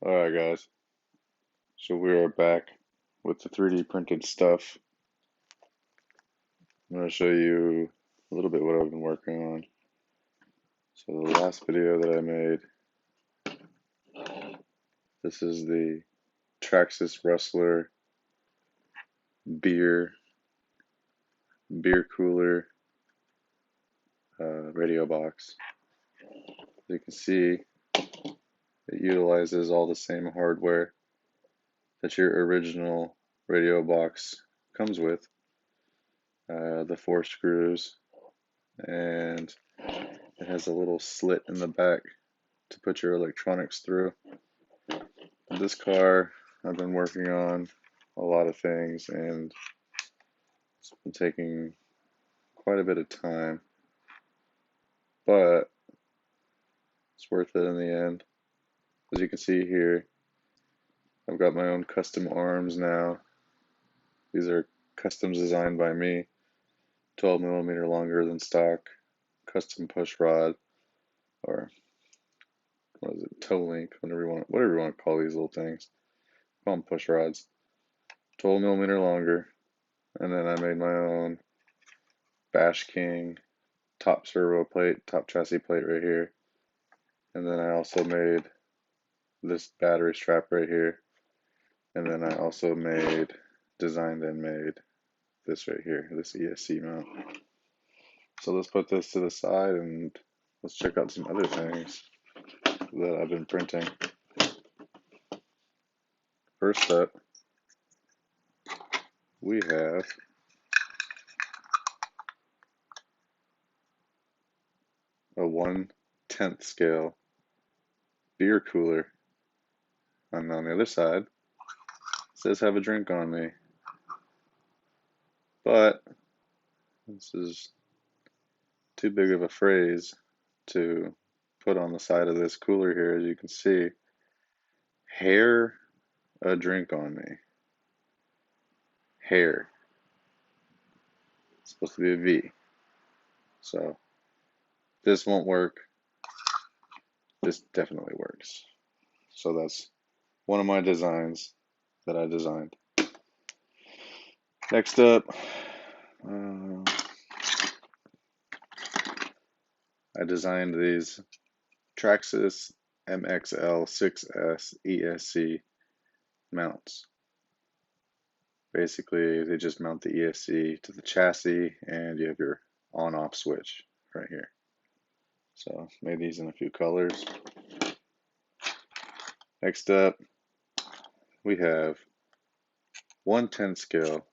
Alright guys, so we are back with the 3D printed stuff. I'm going to show you a little bit what I've been working on. So the last video that I made, this is the Traxxas Rustler beer cooler radio box. As you can see, it utilizes all the same hardware that your original radio box comes with. The 4 screws, and it has a little slit in the back to put your electronics through. This car, I've been working on a lot of things, and it's been taking quite a bit of time, but it's worth it in the end. As you can see here, I've got my own custom arms now. These are custom designed by me, 12mm longer than stock, custom push rod, or what is it, toe link, whatever you want to call these little things. Call them push rods. 12mm longer, and then I made my own Bash King top servo plate, top chassis plate right here, and then I also made this battery strap right here, and then I also designed and made this right here, this Esc mount. So let's put this to the side and let's check out some other things that I've been printing. First up, we have a 1/10 scale beer cooler. And on the other side, it says have a drink on me. But this is too big of a phrase to put on the side of this cooler here. As you can see, hair a drink on me. Hair. It's supposed to be a V. So this won't work. This definitely works. So that's one of my designs that I designed. Next up, I designed these Traxxas Mxl 6S Esc mounts. Basically, they just mount the Esc to the chassis, and you have your on-off switch right here. So, made these in a few colors. Next up, we have 1/10 scale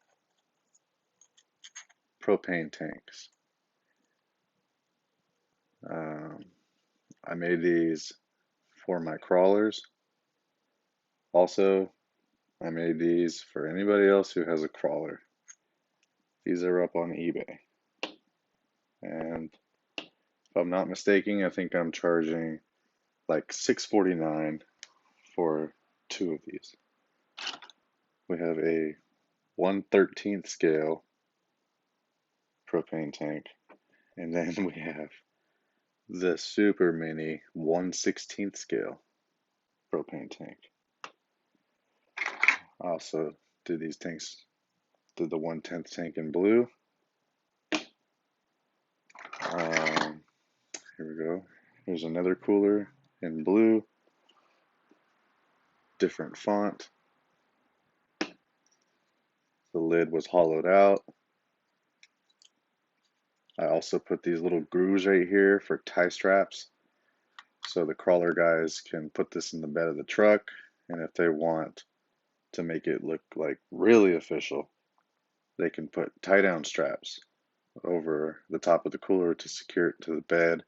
propane tanks. I made these for my crawlers. Also, I made these for anybody else who has a crawler. These are up on eBay. And if I'm not mistaken, I think I'm charging like $6.49 for 2 of these. We have a 1/13 scale propane tank, and then we have the super mini 1/16 scale propane tank. I also did these tanks, did the 1/10 tank in blue. Here we go. Here's another cooler in blue, different font. The lid was hollowed out. I also put these little grooves right here for tie straps, so the crawler guys can put this in the bed of the truck, and if they want to make it look like really official, they can put tie down straps over the top of the cooler to secure it to the bed,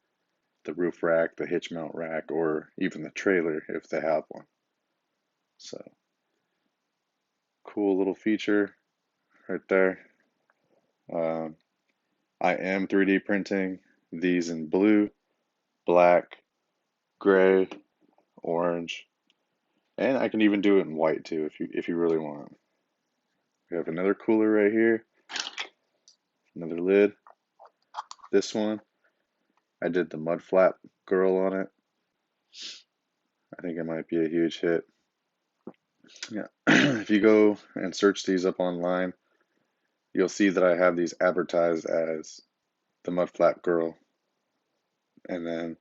the roof rack, the hitch mount rack, or even the trailer if they have one. So, cool little feature right there. I am 3D printing these in blue, black, gray, orange, and I can even do it in white too if you really want. We have another cooler right here, another lid. This one, I did the mud flap girl on it. I think it might be a huge hit. Yeah. If you go and search these up online, you'll see that I have these advertised as the Mud Flap Girl. And then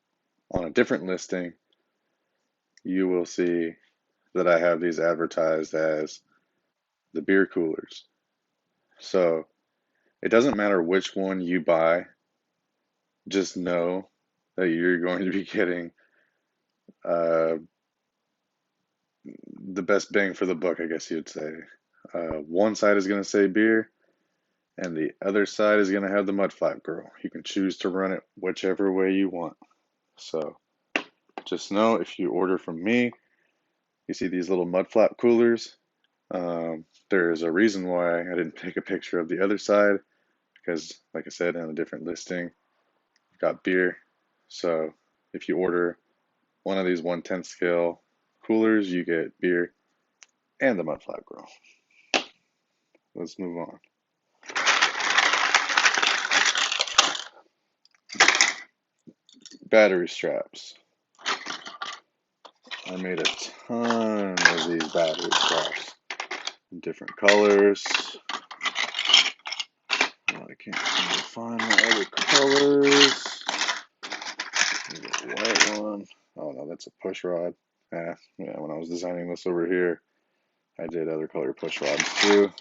on a different listing, you will see that I have these advertised as the beer coolers. So it doesn't matter which one you buy, just know that you're going to be getting uh, the best bang for the buck, I guess you'd say. One side is going to say beer, and the other side is going to have the Mud Flap Girl. You can choose to run it whichever way you want. So just know if you order from me, you see these little mud flap coolers. There's a reason why I didn't take a picture of the other side because, like I said, on a different listing, you've got beer. So if you order one of these 1/10 scale coolers, you get beer and the mud flap girl. Let's move on. Battery straps. I made a ton of these battery straps in different colors. Oh, I can't seem to find my other colors. There's a white one. Oh no, that's a push rod. Yeah, when I was designing this over here, I did other color push rods too.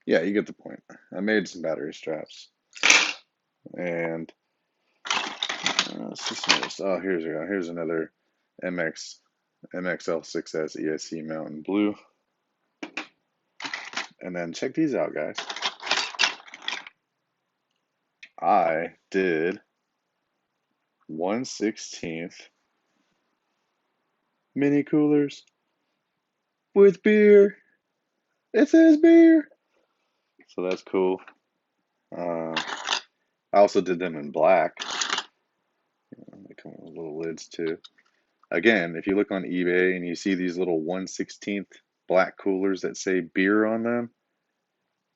Yeah, you get the point. I made some battery straps. And let's see some of this. Oh, here's another Mxl 6S Esc Mountain blue. And then check these out, guys. I did 1/16 mini coolers with beer. It says beer. So that's cool. I also did them in black. They come with little lids too. Again, if you look on eBay and you see these little 1/16 black coolers that say beer on them,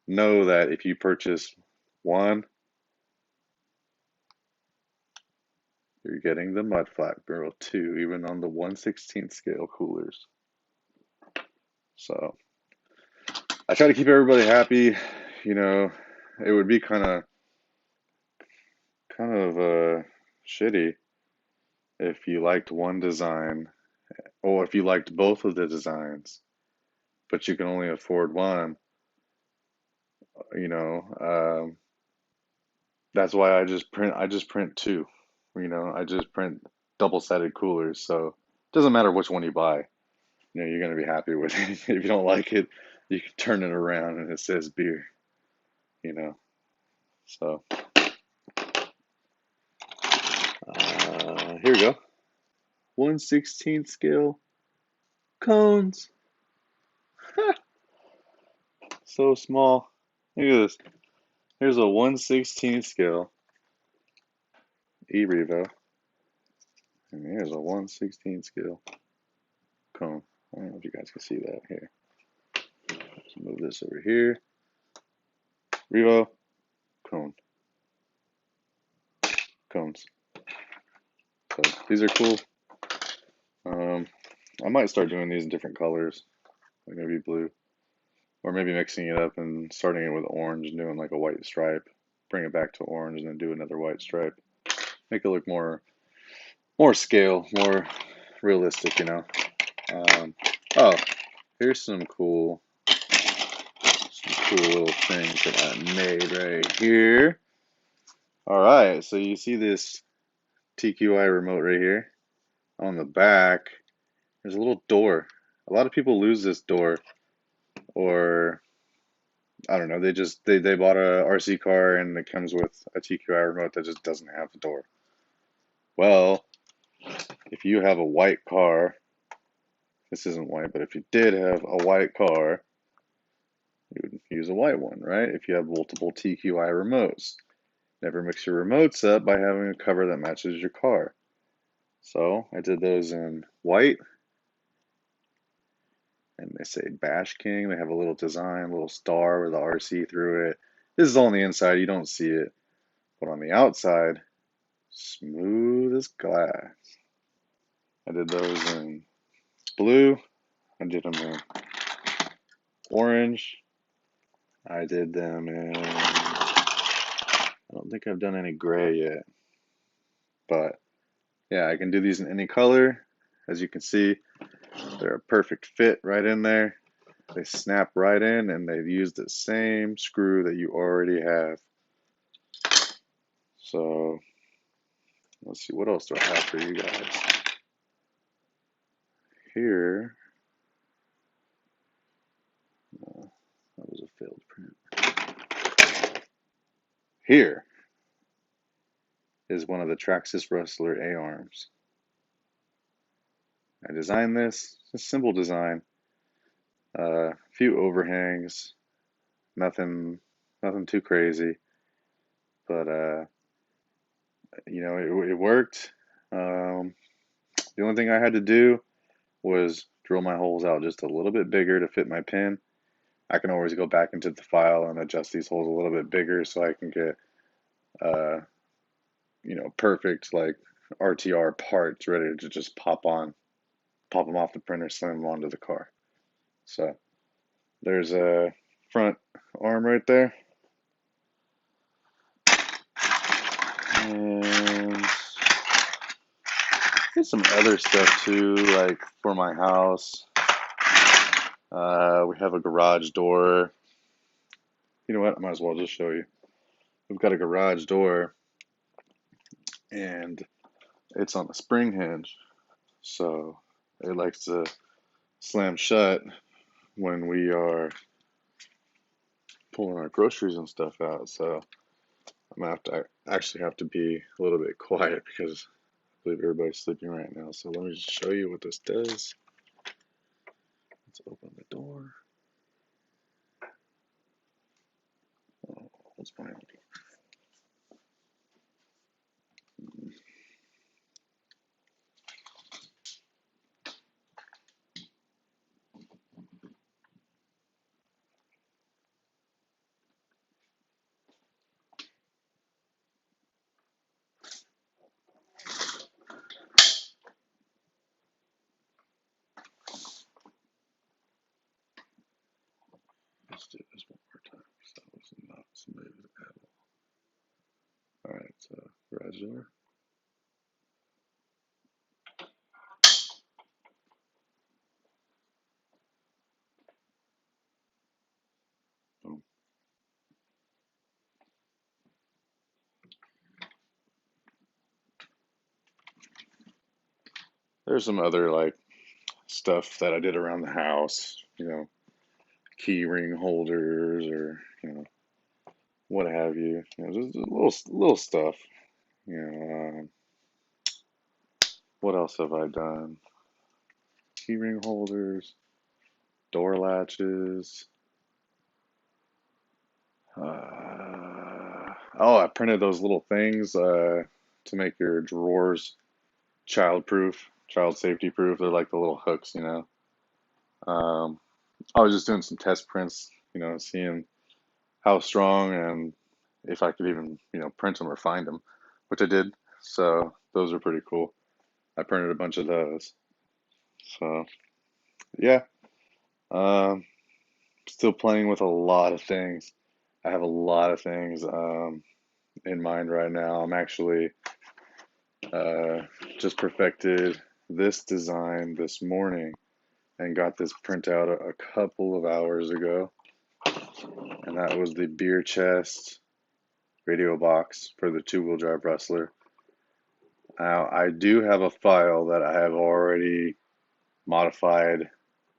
know that if you purchase one, you're getting the Mud Flap Girl too, even on the 1/16 scale coolers. So I try to keep everybody happy. You know, it would be kind of shitty if you liked one design or if you liked both of the designs, but you can only afford one. You know, that's why I just print two. You know, I just print double-sided coolers, so it doesn't matter which one you buy. You know, you're gonna be happy with it. If you don't like it, you can turn it around and it says beer. You know, so here we go. 1/16 scale cones. So small. Look at this. Here's a 1/16 scale E-Revo. And here's a 1/16 scale cone. I don't know if you guys can see that here. Let's move this over here. Revo, cone. Cones. So these are cool. I might start doing these in different colors, like maybe blue, or maybe mixing it up and starting it with orange and doing like a white stripe. Bring it back to orange and then do another white stripe. Make it look more scale, more realistic, you know. Oh, here's some cool little things that I made right here. All right, so you see this TQI remote right here. On the back, there's a little door. A lot of people lose this door, or I don't know, they bought a RC car and it comes with a TQI remote that just doesn't have the door. Well, if you have a white car, this isn't white, but if you did have a white car, you would use a white one, right? If you have multiple TQI remotes. Never mix your remotes up by having a cover that matches your car. So I did those in white, and they say Bash King. They have a little design, a little star with the RC through it. This is all on the inside, you don't see it. But on the outside, smooth as glass. I did those in blue. I did them in orange. I did them in, I don't think I've done any gray yet, but yeah, I can do these in any color. As you can see, they're a perfect fit right in there. They snap right in, and they've used the same screw that you already have. So let's see, what else do I have for you guys? Here, that was a failed print. Here is one of the Traxxas Rustler A-arms. I designed this, it's a simple design. A few overhangs, nothing too crazy, but you know, it worked. The only thing I had to do was drill my holes out just a little bit bigger to fit my pin. I can always go back into the file and adjust these holes a little bit bigger so I can get you know, perfect like RTR parts ready to just pop them off the printer, slam them onto the car. So there's a front arm right there. And there's some other stuff too, like for my house. We have a garage door. You know what? I might as well just show you. We've got a garage door, and it's on a spring hinge, so it likes to slam shut when we are pulling our groceries and stuff out. So I'm gonna have to actually have to be a little bit quiet because I believe everybody's sleeping right now. So let me just show you what this does. Let's open the door. Oh, what's behind the door? Let's do this one more time. That was not smooth at all. All right, so garage door. Boom. There's some other like stuff that I did around the house, you know, key ring holders or, you know, what have you. You know, just little stuff. You know, what else have I done? Key ring holders, door latches. Oh, I printed those little things to make your drawers child-proof, child safety proof. They're like the little hooks, you know. Um, I was just doing some test prints, you know, seeing how strong and if I could even, you know, print them or find them, which I did. So those are pretty cool. I printed a bunch of those. So yeah, um, still playing with a lot of things. I have a lot of things in mind right now. I'm actually uh, just perfected this design this morning and got this print out a couple of hours ago. And that was the beer chest radio box for the two-wheel drive Rustler. Now, I do have a file that I have already modified.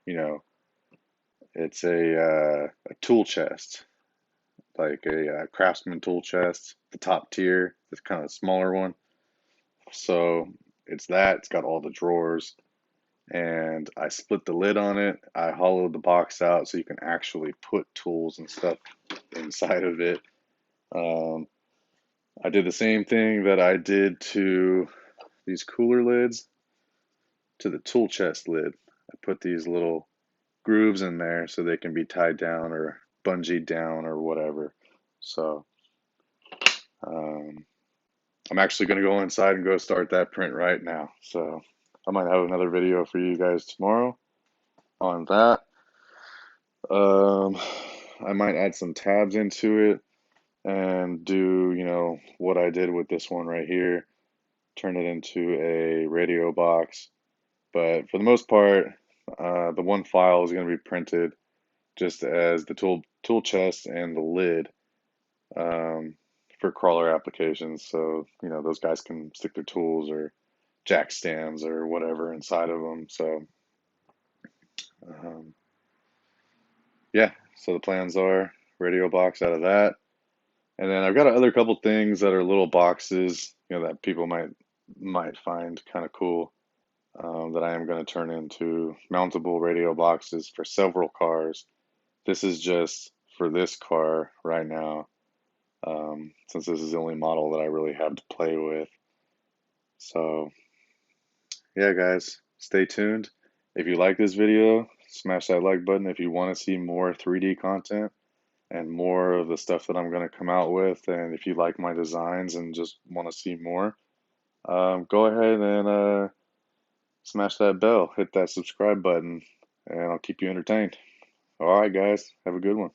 You know, it's a tool chest, like a Craftsman tool chest, the top tier, this kind of smaller one. So it's that. It's got all the drawers, and I split the lid on it. I hollowed the box out so you can actually put tools and stuff inside of it. I did the same thing that I did to these cooler lids to the tool chest lid. I put these little grooves in there so they can be tied down or bungeed down or whatever. So um, I'm actually going to go inside and go start that print right now. So I might have another video for you guys tomorrow on that. Um, I might add some tabs into it and do, what I did with this one right here, turn it into a radio box. But for the most part, the one file is going to be printed just as the tool chest and the lid, um, for crawler applications. So, those guys can stick their tools or jack stands or whatever inside of them. So, um, yeah, so the plans are radio box out of that. And then I've got other couple things that are little boxes, that people might find kind of cool, that I am going to turn into mountable radio boxes for several cars. This is just for this car right now, since this is the only model that I really have to play with. So, yeah, guys, stay tuned. If you like this video, smash that like button. If you want to see more 3D content and more of the stuff that I'm going to come out with, and if you like my designs and just want to see more, go ahead and smash that bell, hit that subscribe button, and I'll keep you entertained. All right, guys, have a good one.